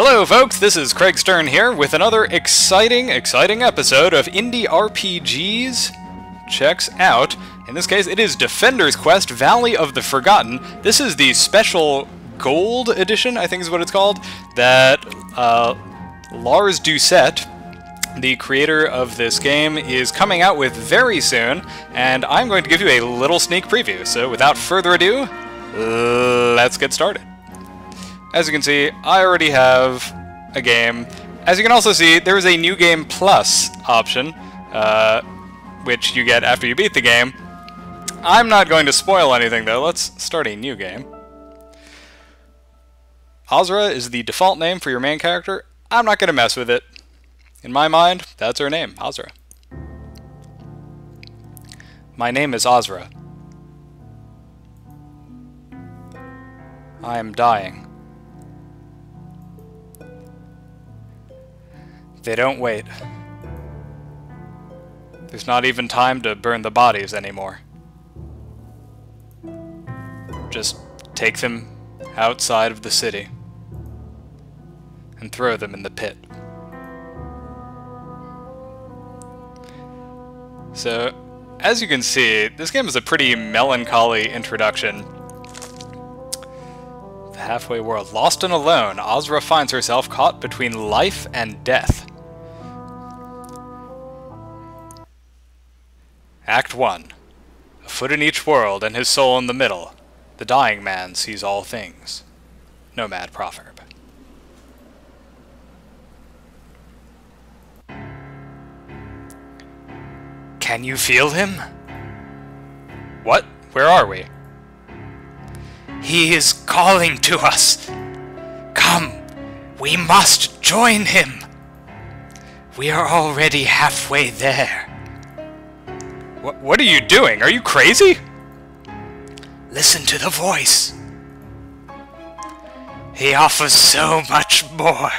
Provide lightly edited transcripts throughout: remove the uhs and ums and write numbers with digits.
Hello folks, this is Craig Stern here with another exciting episode of Indie RPGs Checks Out. In this case, it is Defender's Quest: Valley of the Forgotten. This is the special gold edition, I think is what it's called, that Lars Doucette, the creator of this game, is coming out with very soon, and I'm going to give you a little sneak preview. So without further ado, let's get started. As you can see, I already have a game. As you can also see, there is a New Game Plus option, which you get after you beat the game. I'm not going to spoil anything though, let's start a new game. Azra is the default name for your main character. I'm not going to mess with it. In my mind, that's her name, Azra. My name is Azra. I am dying. They don't wait. There's not even time to burn the bodies anymore. Just take them outside of the city and throw them in the pit. So, as you can see, this game is a pretty melancholy introduction. The halfway world. Lost and alone, Azra finds herself caught between life and death. Act 1. A foot in each world and his soul in the middle. The dying man sees all things. Nomad proverb. Can you feel him? What? Where are we? He is calling to us. Come, we must join him. We are already halfway there. What are you doing? Are you crazy? Listen to the voice. He offers so much more,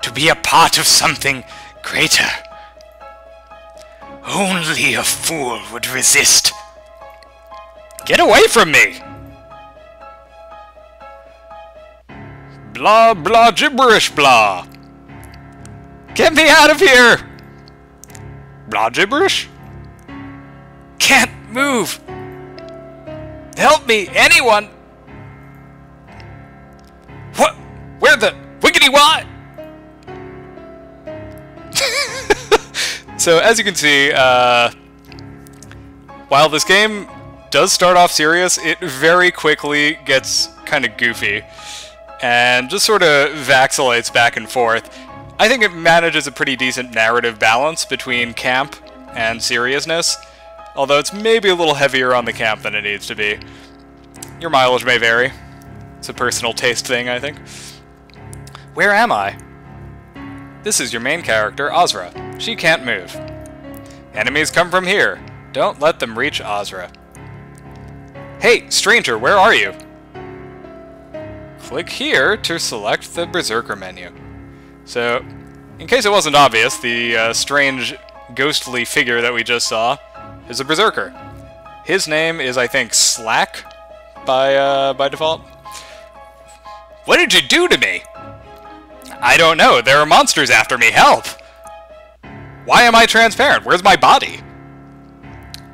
to be a part of something greater. Only a fool would resist. Get away from me! Blah, blah, gibberish, blah. Get me out of here! Blah, gibberish? Can't move! Help me, anyone! What? Where the wiggity what? So, as you can see, while this game does start off serious, it very quickly gets kind of goofy and just sort of vacillates back and forth. I think it manages a pretty decent narrative balance between camp and seriousness, although it's maybe a little heavier on the camp than it needs to be. Your mileage may vary. It's a personal taste thing, I think. Where am I? This is your main character, Azra. She can't move. Enemies come from here. Don't let them reach Azra. Hey, stranger, where are you? Click here to select the Berserker menu. So, in case it wasn't obvious, the strange, ghostly figure that we just saw is a Berserker. His name is, I think, Slack by default. What did you do to me? I don't know. There are monsters after me. Help! Why am I transparent? Where's my body?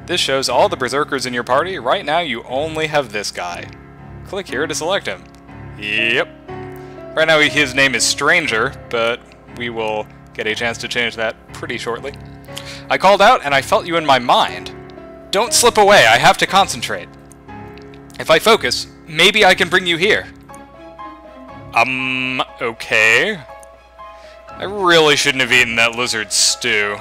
This shows all the Berserkers in your party. Right now, you only have this guy. Click here to select him. Yep. Right now, his name is Stranger, but we will get a chance to change that pretty shortly. I called out, and I felt you in my mind. Don't slip away. I have to concentrate. If I focus, maybe I can bring you here. Okay. I really shouldn't have eaten that lizard stew.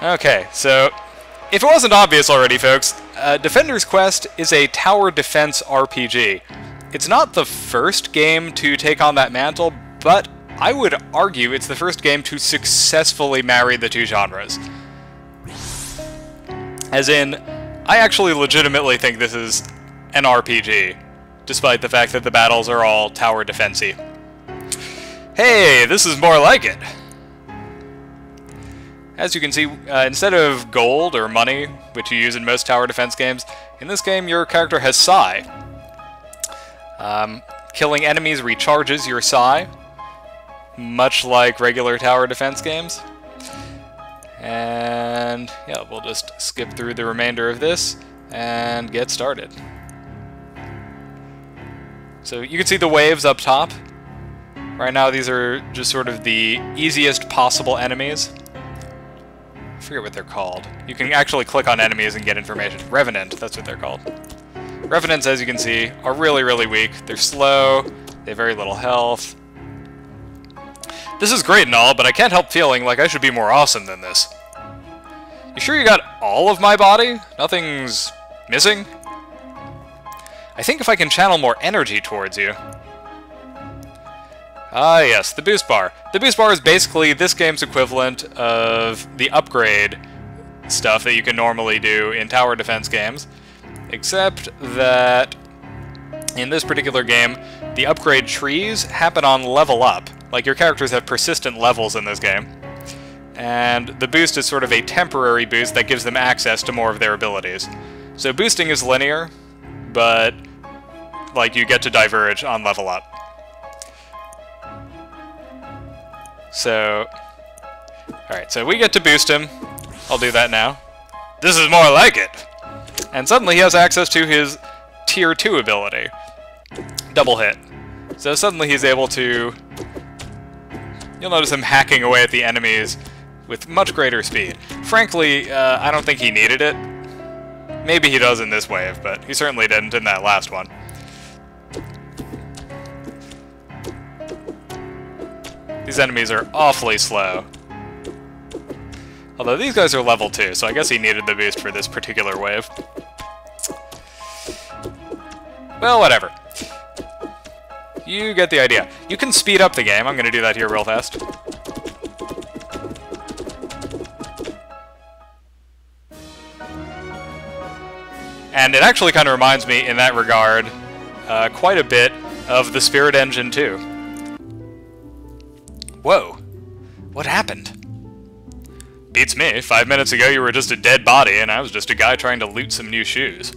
Okay, so, if it wasn't obvious already, folks, Defender's Quest is a tower defense RPG. It's not the first game to take on that mantle, but I would argue it's the first game to successfully marry the two genres. As in, I actually legitimately think this is an RPG, despite the fact that the battles are all tower defense-y. Hey, this is more like it! As you can see, instead of gold or money, which you use in most tower defense games, in this game your character has Psi. Killing enemies recharges your psi, much like regular tower defense games. And yeah, we'll just skip through the remainder of this and get started. So you can see the waves up top. Right now these are just sort of the easiest possible enemies. I forget what they're called. You can actually click on enemies and get information. Revenant, that's what they're called. Revenants, as you can see, are really, really weak. They're slow, they have very little health. This is great and all, but I can't help feeling like I should be more awesome than this. You sure you got all of my body? Nothing's missing? I think if I can channel more energy towards you. Ah yes, the boost bar. The boost bar is basically this game's equivalent of the upgrade stuff that you can normally do in tower defense games, except that in this particular game, the upgrade trees happen on level up. Like, your characters have persistent levels in this game, and the boost is sort of a temporary boost that gives them access to more of their abilities. So boosting is linear, but like, you get to diverge on level up. So, alright, so we get to boost him. I'll do that now. This is more like it! And suddenly he has access to his Tier 2 ability. Double hit. So suddenly he's able to... You'll notice him hacking away at the enemies with much greater speed. Frankly, I don't think he needed it. Maybe he does in this wave, but he certainly didn't in that last one. These enemies are awfully slow. Although these guys are level 2, so I guess he needed the boost for this particular wave. Well, whatever. You get the idea. You can speed up the game. I'm going to do that here real fast. And it actually kind of reminds me, in that regard, quite a bit of the Spirit Engine 2. Whoa. What happened? Beats me. 5 minutes ago you were just a dead body, and I was just a guy trying to loot some new shoes.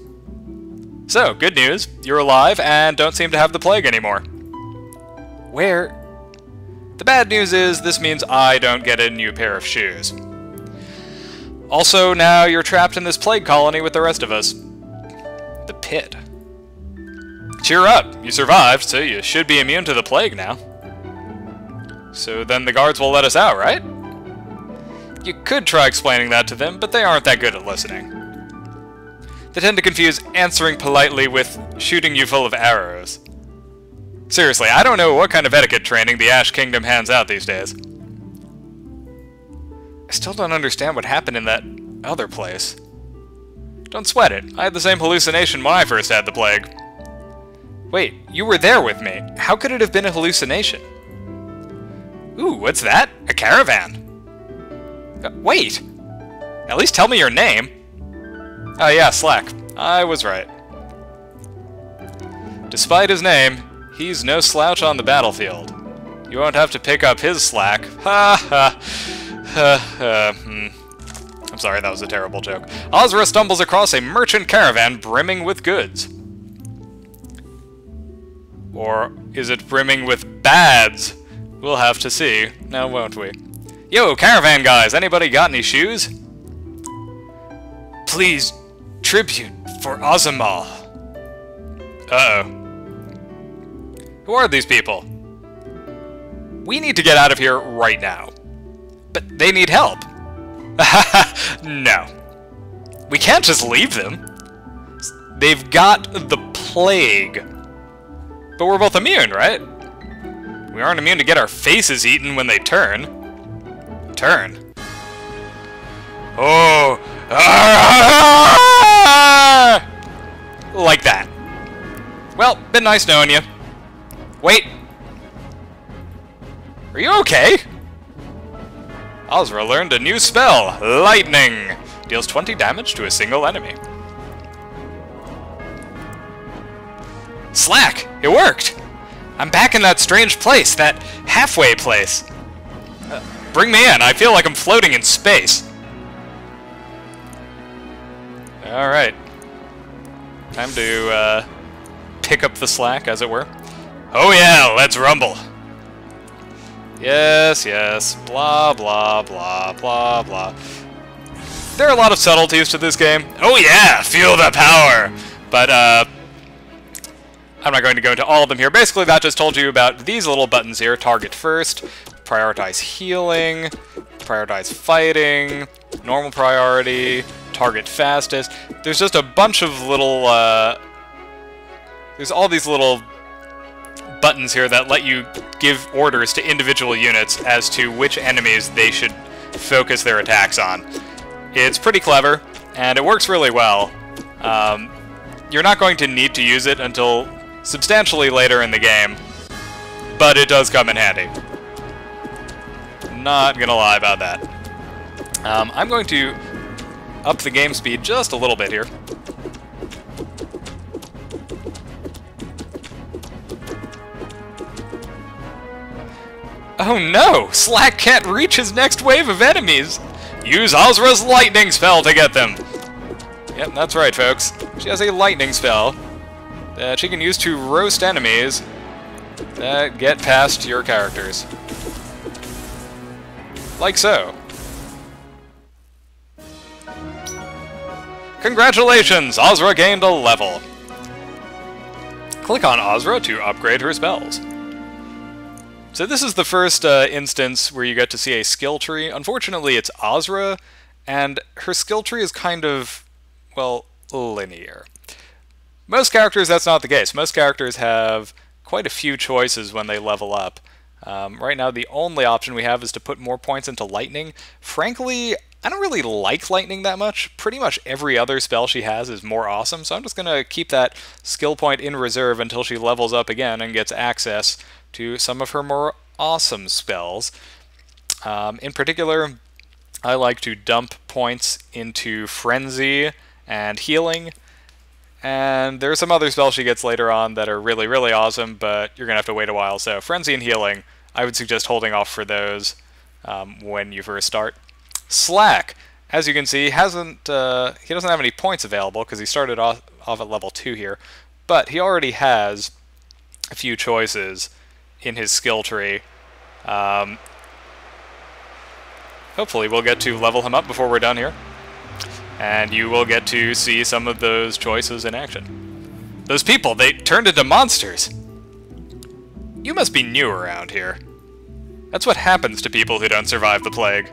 So, good news. You're alive, and don't seem to have the plague anymore. Where? The bad news is, this means I don't get a new pair of shoes. Also, now you're trapped in this plague colony with the rest of us. The pit. Cheer up! You survived, so you should be immune to the plague now. So then the guards will let us out, right? You could try explaining that to them, but they aren't that good at listening. They tend to confuse answering politely with shooting you full of arrows. Seriously, I don't know what kind of etiquette training the Ash Kingdom hands out these days. I still don't understand what happened in that other place. Don't sweat it. I had the same hallucination when I first had the plague. Wait, you were there with me. How could it have been a hallucination? Ooh, what's that? A caravan. Wait! At least tell me your name. Oh yeah, Slack. I was right. Despite his name, he's no slouch on the battlefield. You won't have to pick up his slack. Ha ha. I'm sorry, that was a terrible joke. Ozra stumbles across a merchant caravan brimming with goods. Or is it brimming with bads? We'll have to see, now won't we? Yo, caravan guys, anybody got any shoes? Please, tribute for Ozamal. Uh-oh. Who are these people? We need to get out of here right now. But they need help. No. We can't just leave them. They've got the plague. But we're both immune, right? We aren't immune to get our faces eaten when they turn. Turn? Oh! Like that. Well, been nice knowing you. Wait. Are you okay? Ozra learned a new spell, Lightning. Deals 20 damage to a single enemy. Slack! It worked! I'm back in that strange place, that halfway place. Bring me in, I feel like I'm floating in space. Alright. Time to pick up the slack, as it were. Oh yeah, let's rumble. Yes, yes, blah, blah, blah, blah, blah. There are a lot of subtleties to this game. Oh yeah, feel the power! But, I'm not going to go into all of them here. Basically, that just told you about these little buttons here. Target first, prioritize healing, prioritize fighting, normal priority, target fastest. There's just a bunch of little, there's all these little buttons here that let you give orders to individual units as to which enemies they should focus their attacks on. It's pretty clever, and it works really well. You're not going to need to use it until substantially later in the game, but it does come in handy. Not gonna lie about that. I'm going to up the game speed just a little bit here. Oh no! Slack can't reach his next wave of enemies! Use Ozra's lightning spell to get them! Yep, that's right, folks. She has a lightning spell that she can use to roast enemies that get past your characters. Like so. Congratulations! Ozra gained a level. Click on Ozra to upgrade her spells. So this is the first instance where you get to see a skill tree. Unfortunately, it's Ozra, and her skill tree is kind of, well, linear. Most characters, that's not the case. Most characters have quite a few choices when they level up. Right now, the only option we have is to put more points into Lightning. Frankly, I don't really like Lightning that much. Pretty much every other spell she has is more awesome, so I'm just going to keep that skill point in reserve until she levels up again and gets access to some of her more awesome spells. In particular, I like to dump points into Frenzy and Healing, and there are some other spells she gets later on that are really, really awesome, but you're going to have to wait a while. So Frenzy and Healing, I would suggest holding off for those when you first start. Slack, as you can see, he doesn't have any points available because he started off at level 2 here, but he already has a few choices in his skill tree. Hopefully we'll get to level him up before we're done here, and you will get to see some of those choices in action. Those people, they turned into monsters! You must be new around here. That's what happens to people who don't survive the plague.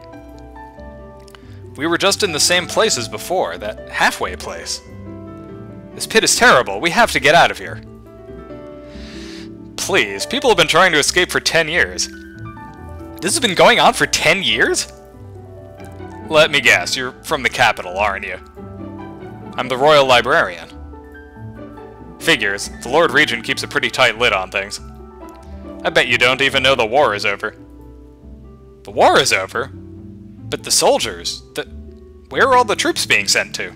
We were just in the same place as before, that halfway place. This pit is terrible. We have to get out of here. Please, people have been trying to escape for 10 years. This has been going on for 10 years? Let me guess, you're from the capital, aren't you? I'm the Royal Librarian. Figures, the Lord Regent keeps a pretty tight lid on things. I bet you don't even know the war is over. The war is over? But the soldiers, where are all the troops being sent to?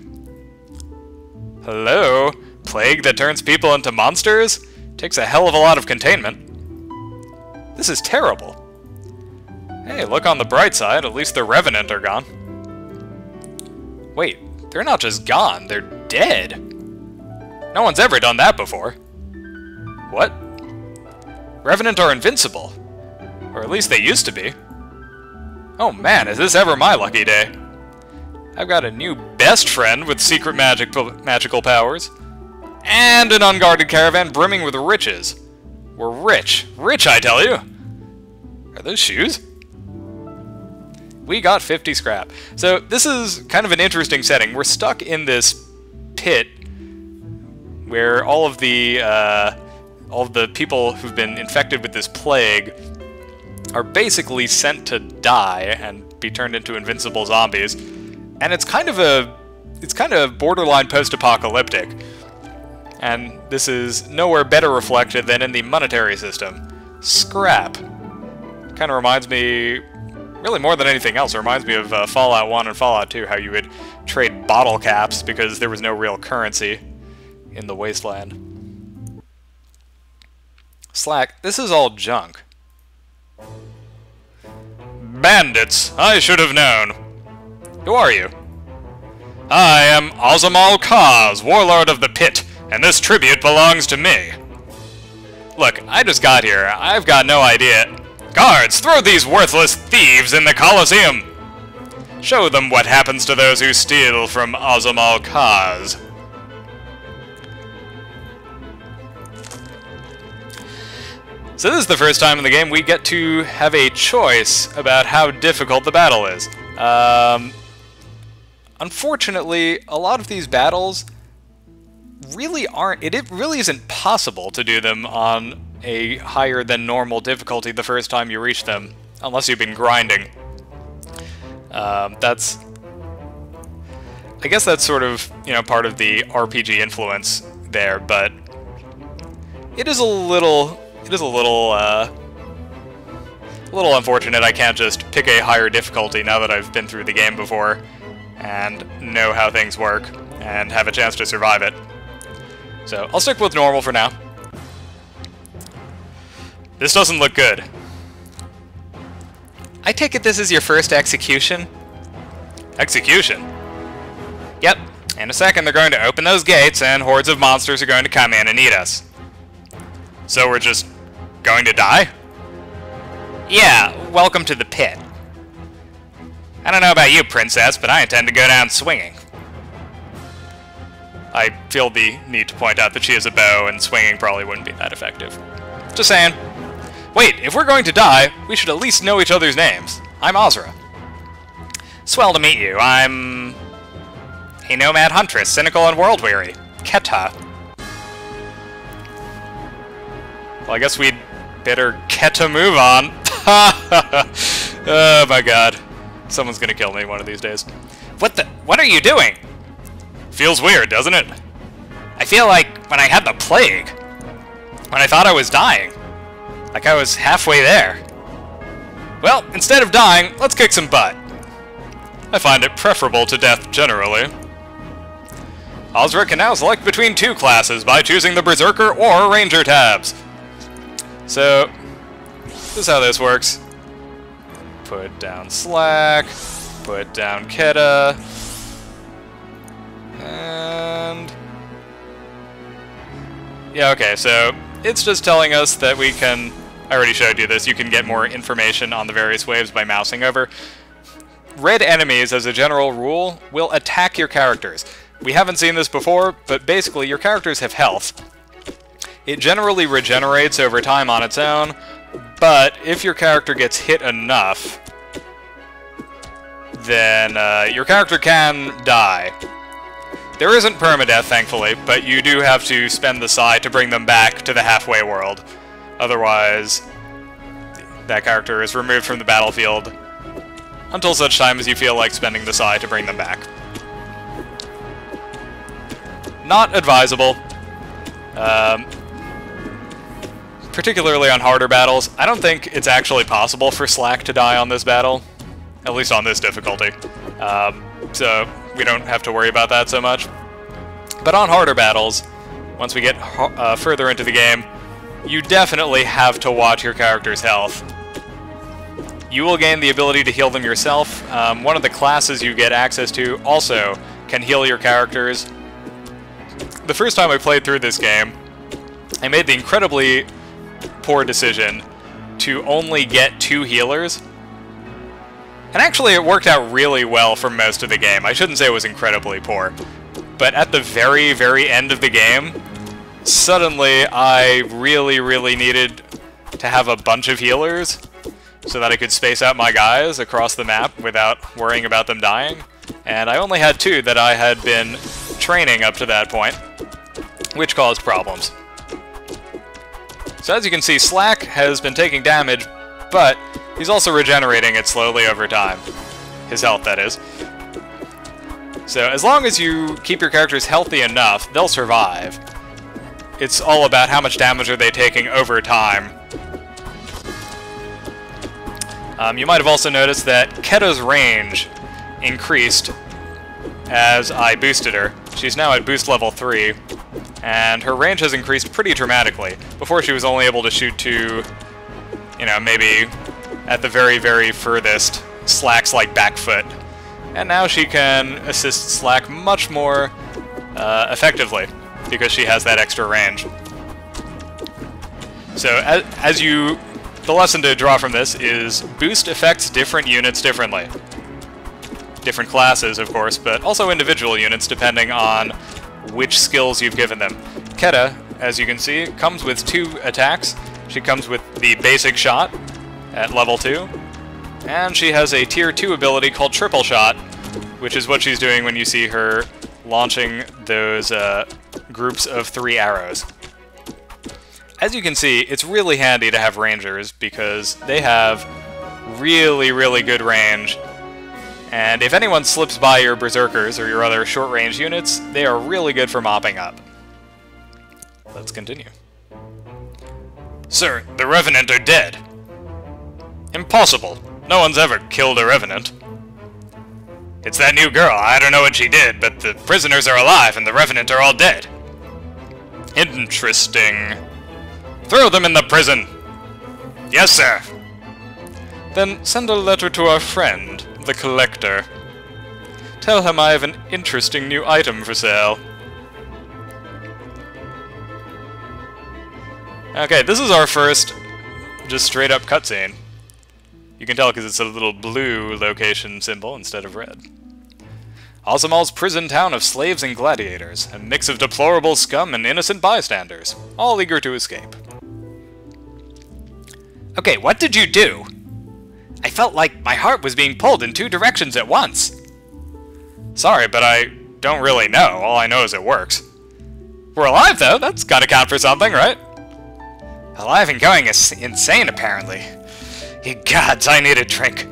Hello? Plague that turns people into monsters? Takes a hell of a lot of containment. This is terrible. Hey, look on the bright side, at least the Revenant are gone. Wait, they're not just gone, they're dead. No one's ever done that before. What? Revenant are invincible. Or at least they used to be. Oh man, is this ever my lucky day? I've got a new best friend with secret magical powers. And an unguarded caravan brimming with riches. We're rich. Rich, I tell you! Are those shoes? We got 50 scrap. So this is kind of an interesting setting. We're stuck in this pit where all of the people who've been infected with this plague are basically sent to die and be turned into invincible zombies. And it's kind of borderline post-apocalyptic. And this is nowhere better reflected than in the monetary system. Scrap. Kind of reminds me, really more than anything else, it reminds me of Fallout 1 and Fallout 2, how you would trade bottle caps because there was no real currency in the wasteland. Slack, this is all junk. Bandits! I should have known. Who are you? I am Ozamal Kaz, Warlord of the Pit, and this tribute belongs to me. Look, I just got here. I've got no idea. Guards, throw these worthless thieves in the Colosseum! Show them what happens to those who steal from Azamal Kaz. So this is the first time in the game we get to have a choice about how difficult the battle is. Unfortunately, a lot of these battles really aren't... It really isn't possible to do them on a higher than normal difficulty the first time you reach them, unless you've been grinding. That's... I guess that's sort of, you know, part of the RPG influence there, but it is a little unfortunate I can't just pick a higher difficulty now that I've been through the game before and know how things work and have a chance to survive it. So I'll stick with normal for now. This doesn't look good. I take it this is your first execution? Execution? Yep. In a second they're going to open those gates and hordes of monsters are going to come in and eat us. So we're just going to die? Yeah, welcome to the pit. I don't know about you, Princess, but I intend to go down swinging. I feel the need to point out that she has a bow, and swinging probably wouldn't be that effective. Just saying. Wait, if we're going to die, we should at least know each other's names. I'm Azra. Swell to meet you. I'm a nomad huntress, cynical and world-weary. Keta. Well, I guess we'd better Keta move on. Oh my god. Someone's gonna kill me one of these days. What are you doing? Feels weird, doesn't it? I feel like when I had the plague. When I thought I was dying. Like I was halfway there. Well, instead of dying, let's kick some butt. I find it preferable to death generally. Azra can now select between two classes by choosing the Berserker or Ranger tabs. So, this is how this works. Put down Slack, put down Keta, and... yeah, okay, so it's just telling us that we can... I already showed you this, you can get more information on the various waves by mousing over. Red enemies, as a general rule, will attack your characters. We haven't seen this before, but basically your characters have health. It generally regenerates over time on its own, but if your character gets hit enough, then your character can die. There isn't permadeath, thankfully, but you do have to spend the Psi to bring them back to the halfway world. Otherwise, that character is removed from the battlefield until such time as you feel like spending the Psi to bring them back. Not advisable. Particularly on harder battles. I don't think it's actually possible for Slack to die on this battle. At least on this difficulty. So we don't have to worry about that so much. But on harder battles, once we get further into the game, you definitely have to watch your character's health. You will gain the ability to heal them yourself. One of the classes you get access to also can heal your characters. The first time I played through this game, I made the incredibly poor decision to only get 2 healers. And actually it worked out really well for most of the game. I shouldn't say it was incredibly poor. But at the very, very end of the game, suddenly I really needed to have a bunch of healers so that I could space out my guys across the map without worrying about them dying. And I only had 2 that I had been training up to that point, which caused problems. So as you can see, Slack has been taking damage, but he's also regenerating it slowly over time. His health, that is. So as long as you keep your characters healthy enough, they'll survive. It's all about how much damage are they taking over time. You might have also noticed that Keta's range increased as I boosted her. She's now at boost level 3, and her range has increased pretty dramatically. Before she was only able to shoot to, you know, maybe at the very, very furthest Slack's like back foot. And now she can assist Slack much more effectively, because she has that extra range. So the lesson to draw from this is boost affects different units differently. Different classes, of course, but also individual units depending on which skills you've given them. Keta, as you can see, comes with 2 attacks. She comes with the basic shot at level 2, and she has a tier 2 ability called Triple Shot, which is what she's doing when you see her launching those groups of 3 arrows. As you can see, it's really handy to have rangers because they have really, really good range. And if anyone slips by your berserkers or your other short-range units, they are really good for mopping up. Let's continue. Sir, the Revenant are dead. Impossible. No one's ever killed a Revenant. It's that new girl. I don't know what she did, but the prisoners are alive and the Revenant are all dead. Interesting. Throw them in the prison. Yes, sir. Then send a letter to our friend, the Collector. Tell him I have an interesting new item for sale. Okay, this is our first just straight up cutscene. You can tell because it's a little blue location symbol instead of red. Azamal's prison town of slaves and gladiators, a mix of deplorable scum and innocent bystanders, all eager to escape. Okay, what did you do? I felt like my heart was being pulled in 2 directions at once. Sorry, but I don't really know. All I know is it works. We're alive, though. That's gotta count for something, right? Alive and going insane, apparently. Ye gods, I need a drink.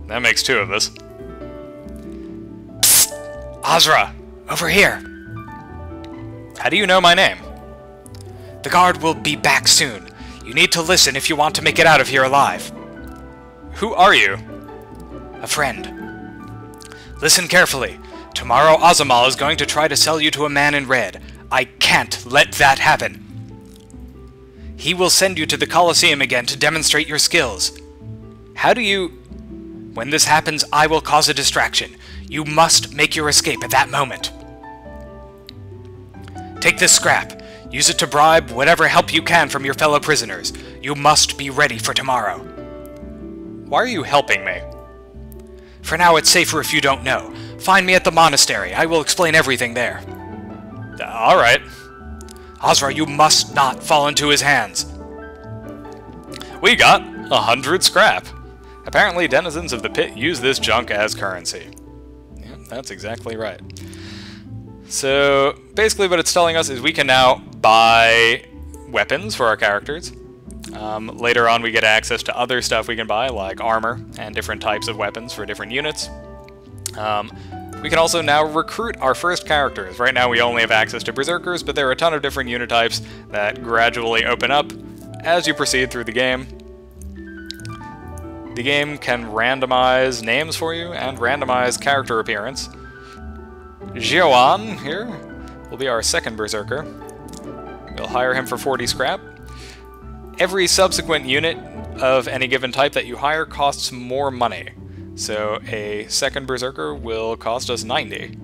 That makes 2 of us. Psst! Azra! Over here! How do you know my name? The guard will be back soon. You need to listen if you want to make it out of here alive. Who are you? A friend. Listen carefully. Tomorrow Azamal is going to try to sell you to a man in red. I can't let that happen. He will send you to the Colosseum again to demonstrate your skills. How do you... When this happens, I will cause a distraction. You must make your escape at that moment. Take this scrap. Use it to bribe whatever help you can from your fellow prisoners. You must be ready for tomorrow. Why are you helping me? For now, it's safer if you don't know. Find me at the monastery. I will explain everything there. Alright. Azra, you must not fall into his hands. We got 100 scrap. Apparently, denizens of the pit use this junk as currency. Yeah, that's exactly right. So, basically what it's telling us is we can now buy weapons for our characters. Later on we get access to other stuff we can buy, like armor and different types of weapons for different units. We can also now recruit our first characters. Right now we only have access to berserkers, but there are a ton of different unit types that gradually open up as you proceed through the game. The game can randomize names for you and randomize character appearance. Jiuan, here, will be our second berserker. We'll hire him for 40 scrap. Every subsequent unit of any given type that you hire costs more money. So a second berserker will cost us 90.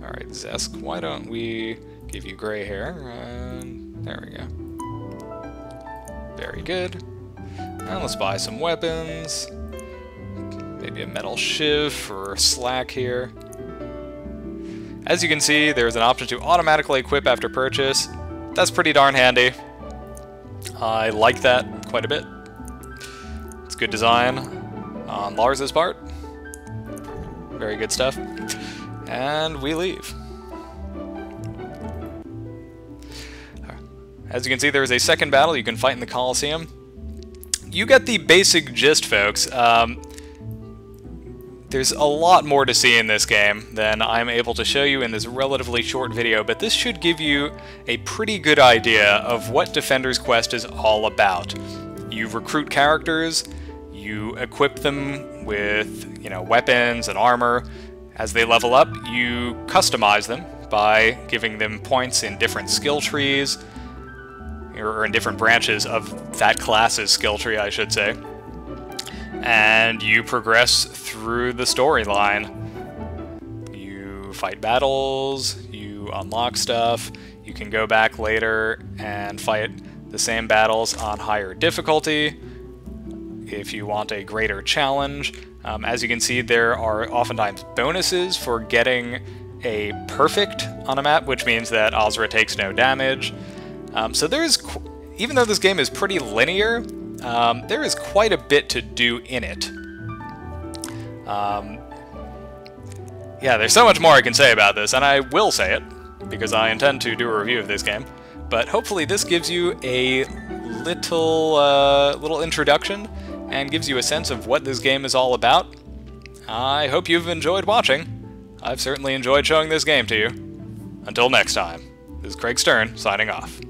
Alright, Zesk, why don't we give you gray hair? There we go. Very good. And let's buy some weapons. Maybe a metal shiv or slack here. As you can see, there's an option to automatically equip after purchase. That's pretty darn handy. I like that quite a bit. It's good design on Lars's part. Very good stuff. And we leave. As you can see, there is a second battle you can fight in the Colosseum. You get the basic gist, folks. There's a lot more to see in this game than I'm able to show you in this relatively short video, but this should give you a pretty good idea of what Defender's Quest is all about. You recruit characters, you equip them with, weapons and armor. As they level up, you customize them by giving them points in different skill trees, or in different branches of that class's skill tree, I should say. And you progress through the storyline. You fight battles, you unlock stuff, you can go back later and fight the same battles on higher difficulty if you want a greater challenge. As you can see, there are oftentimes bonuses for getting a perfect on a map, which means that Ozra takes no damage. So there is, even though this game is pretty linear, there is quite a bit to do in it. Yeah, there's so much more I can say about this, and I will say it, because I intend to do a review of this game. But hopefully this gives you a little introduction, and gives you a sense of what this game is all about. I hope you've enjoyed watching. I've certainly enjoyed showing this game to you. Until next time, this is Craig Stern, signing off.